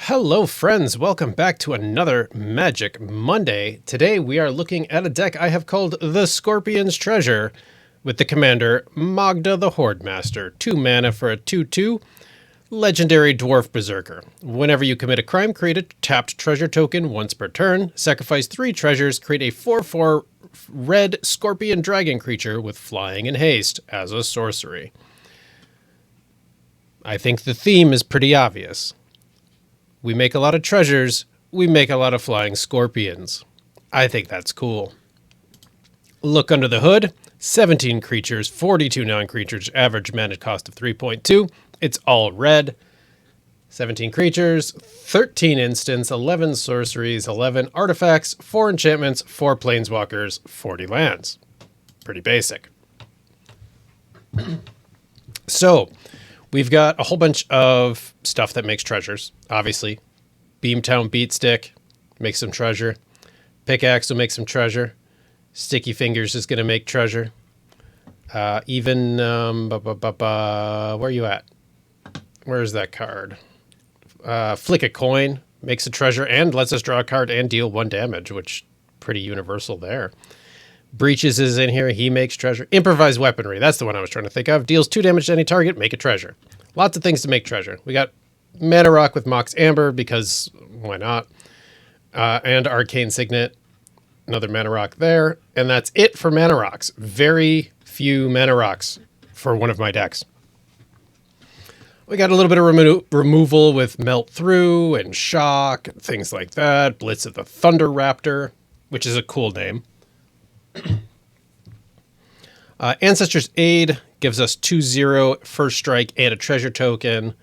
Hello friends, welcome back to another Magic Monday. Today we are looking at a deck I have called the Scorpion's Treasure with the commander Magda the Hoardmaster. 2 mana for a 2/2 legendary dwarf berserker. Whenever you commit a crime, create a tapped treasure token once per turn. Sacrifice 3 treasures, create a 4/4 red scorpion dragon creature with flying and haste as a sorcery. I think the theme is pretty obvious. We make a lot of treasures, we make a lot of flying scorpions. I think that's cool. Look under the hood, 17 creatures, 42 non-creatures, average mana cost of 3.2. It's all red. 17 creatures, 13 instants, 11 sorceries, 11 artifacts, 4 enchantments, 4 planeswalkers, 40 lands. Pretty basic. So, we've got a whole bunch of stuff that makes treasures, obviously. Beamtown Beatstick makes some treasure. Pickaxe will make some treasure. Sticky Fingers is going to make treasure. Where are you at? Where's that card? Flick a Coin makes a treasure and lets us draw a card and deal 1 damage, which pretty universal there. Breaches is in here. He makes treasure. Improvised Weaponry. That's the one I was trying to think of. Deals 2 damage to any target. Make a treasure. Lots of things to make treasure. We got Mana Rock with Mox Amber because why not? And Arcane Signet. Another Mana Rock there. And that's it for Mana Rocks. Very few Mana Rocks for one of my decks. We got a little bit of removal with Melt Through and Shock, and things like that. Blitz of the Thunder Raptor, which is a cool name. Ancestor's Aid gives us 2/0 first strike and a treasure token.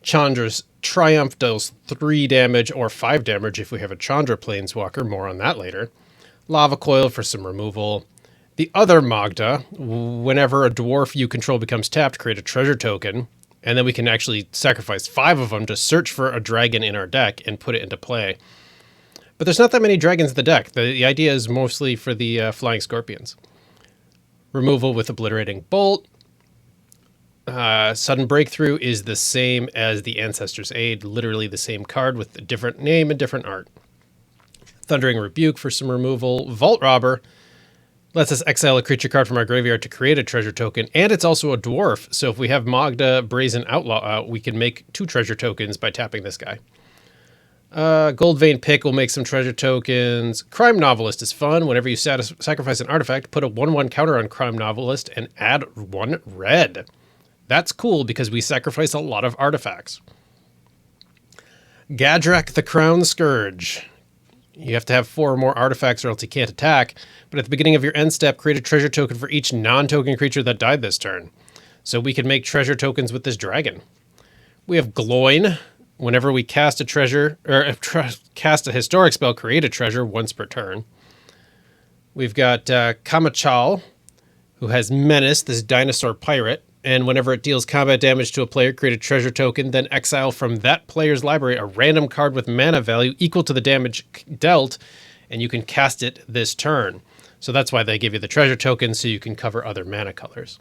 Chandra's Triumph deals 3 damage or 5 damage if we have a Chandra Planeswalker. More on that later. Lava Coil for some removal. The other Magda, whenever a dwarf you control becomes tapped, create a treasure token. And then we can actually sacrifice 5 of them to search for a dragon in our deck and put it into play. But there's not that many dragons in the deck. The idea is mostly for the flying scorpions. Removal with Obliterating Bolt. Sudden Breakthrough is the same as the Ancestor's Aid. Literally the same card with a different name and different art. Thundering Rebuke for some removal. Vault Robber lets us exile a creature card from our graveyard to create a treasure token. And it's also a dwarf. So if we have Magda Brazen Outlaw out, we can make 2 treasure tokens by tapping this guy. Gold Vein Pick will make some treasure tokens. Crime Novelist is fun. Whenever you sacrifice an artifact, put a 1/1 counter on Crime Novelist and add 1 red. That's cool because we sacrifice a lot of artifacts. Gadrak the Crown Scourge. You have to have 4 or more artifacts or else you can't attack. But at the beginning of your end step, create a treasure token for each non-token creature that died this turn. So we can make treasure tokens with this dragon. We have Gloin. Whenever we cast a treasure, or cast a historic spell, create a treasure once per turn. We've got Kamachal, who has Menace, this dinosaur pirate. And whenever it deals combat damage to a player, create a treasure token, then exile from that player's library a random card with mana value equal to the damage dealt, and you can cast it this turn. So that's why they give you the treasure token, so you can cover other mana colors.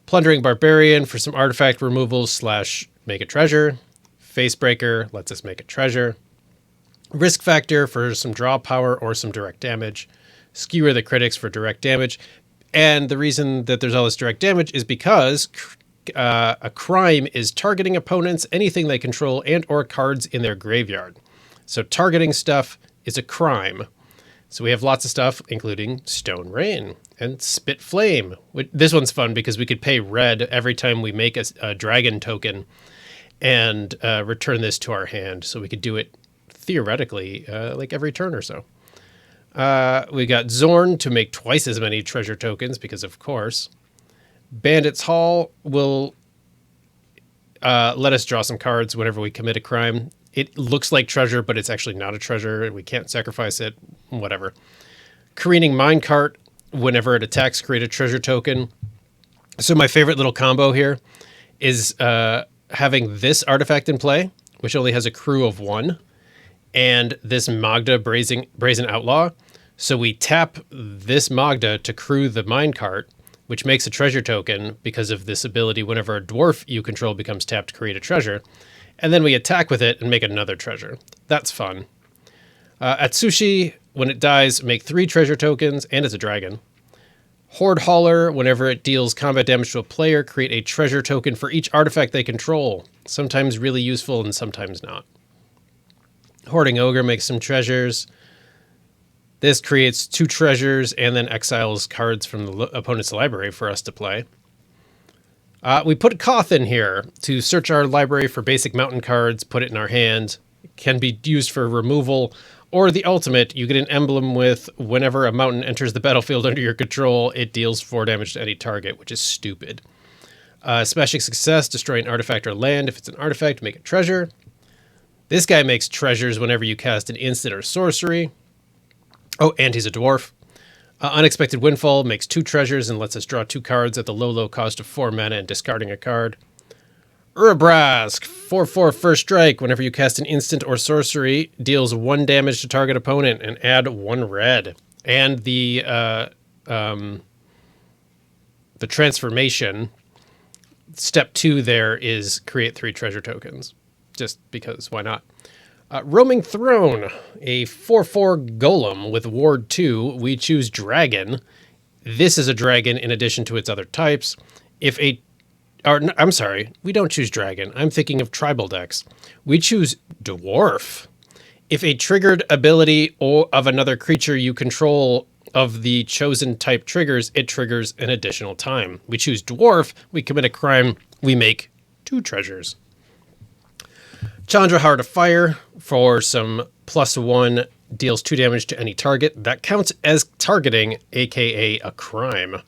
Plundering Barbarian for some artifact removals / make a treasure. Facebreaker lets us make a treasure. Risk Factor for some draw power or some direct damage. Skewer the Critics for direct damage. And the reason that there's all this direct damage is because a crime is targeting opponents, anything they control, and or cards in their graveyard. So targeting stuff is a crime. So we have lots of stuff, including Stone Rain and Spit Flame. This one's fun because we could pay red every time we make a dragon token and return this to our hand. So we could do it theoretically like every turn or so. We got Zorn to make twice as many treasure tokens because of course. Bandit's Hall will let us draw some cards whenever we commit a crime. It looks like treasure, but it's actually not a treasure. We can't sacrifice it, whatever. Careening Minecart, whenever it attacks, create a treasure token. So my favorite little combo here is having this artifact in play, which only has a crew of 1, and this Magda Brazen Outlaw. So we tap this Magda to crew the minecart, which makes a treasure token because of this ability. Whenever a dwarf you control becomes tapped to create a treasure, and then we attack with it and make another treasure. That's fun. At Sushi, when it dies, make 3 treasure tokens, and it's a dragon. Hoard Hauler, whenever it deals combat damage to a player, create a treasure token for each artifact they control. Sometimes really useful and sometimes not. Hoarding Ogre makes some treasures. This creates 2 treasures and then exiles cards from the opponent's library for us to play. We put Koth in here to search our library for basic mountain cards, put it in our hand. It can be used for removal, or the ultimate, you get an emblem with whenever a mountain enters the battlefield under your control, it deals 4 damage to any target, which is stupid. Smashing Success, destroy an artifact or land. If it's an artifact, make a treasure. This guy makes treasures whenever you cast an instant or sorcery. Oh, and he's a dwarf. Unexpected Windfall makes 2 treasures and lets us draw 2 cards at the low cost of 4 mana and discarding a card. Urabrask, 4/4 first strike. Whenever you cast an instant or sorcery, deals 1 damage to target opponent and add 1 red. And the transformation, step 2 there is create 3 treasure tokens. Just because, why not? Roaming Throne, a 4/4 golem with ward 2. We choose dragon. This is a dragon in addition to its other types. I'm sorry, we don't choose dragon. I'm thinking of tribal decks. We choose dwarf. If a triggered ability or of another creature you control of the chosen type triggers, it triggers an additional time. We choose dwarf, we commit a crime, we make 2 treasures. Chandra Heart of Fire for some +1, deals 2 damage to any target. That counts as targeting, aka a crime.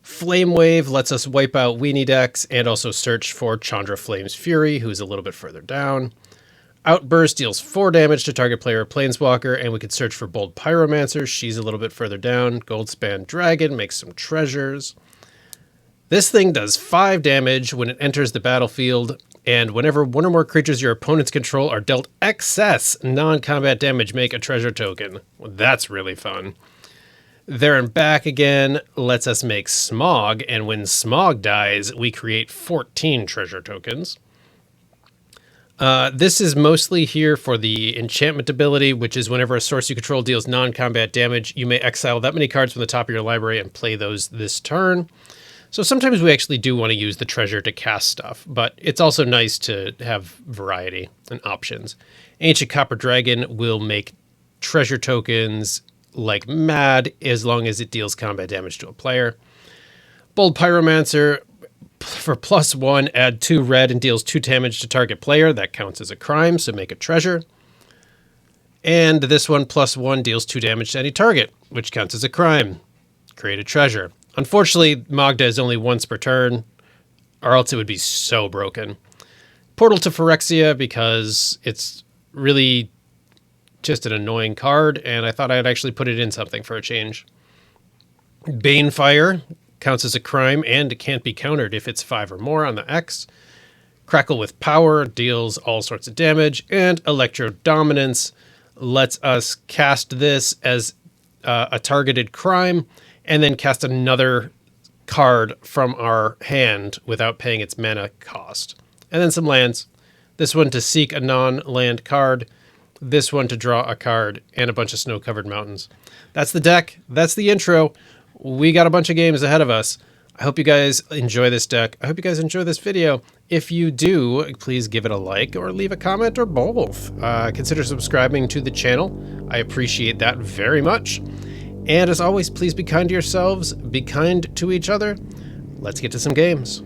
Flame Wave lets us wipe out weenie decks and also search for Chandra Flame's Fury, who's a little bit further down. Outburst deals 4 damage to target player or planeswalker, and we could search for Bold Pyromancer. She's a little bit further down. Goldspan Dragon makes some treasures. This thing does 5 damage when it enters the battlefield, and whenever 1 or more creatures your opponents control are dealt excess non-combat damage, make a treasure token. Well, that's really fun. There and Back again lets us make Smog, and when Smog dies, we create 14 treasure tokens. This is mostly here for the enchantment ability, which is whenever a source you control deals non-combat damage, you may exile that many cards from the top of your library and play those this turn. So sometimes we actually do want to use the treasure to cast stuff, but it's also nice to have variety and options. Ancient Copper Dragon will make treasure tokens like mad as long as it deals combat damage to a player. Bold Pyromancer for +1, add 2 red and deals 2 damage to target player. That counts as a crime, so make a treasure. And this one +1 deals 2 damage to any target, which counts as a crime. Create a treasure. Unfortunately, Magda is only once per turn, or else it would be so broken. Portal to Phyrexia, because it's really just an annoying card, and I thought I'd actually put it in something for a change. Banefire counts as a crime, and it can't be countered if it's 5 or more on the X. Crackle with Power deals all sorts of damage, and Electro Dominance lets us cast this as a targeted crime, and then cast another card from our hand without paying its mana cost. And then some lands. This one to seek a non-land card, this one to draw a card, and a bunch of snow-covered mountains. That's the deck. That's the intro. We got a bunch of games ahead of us. I hope you guys enjoy this deck. I hope you guys enjoy this video. If you do, please give it a like or leave a comment or both. Consider subscribing to the channel. I appreciate that very much. And as always, please be kind to yourselves, be kind to each other. Let's get to some games.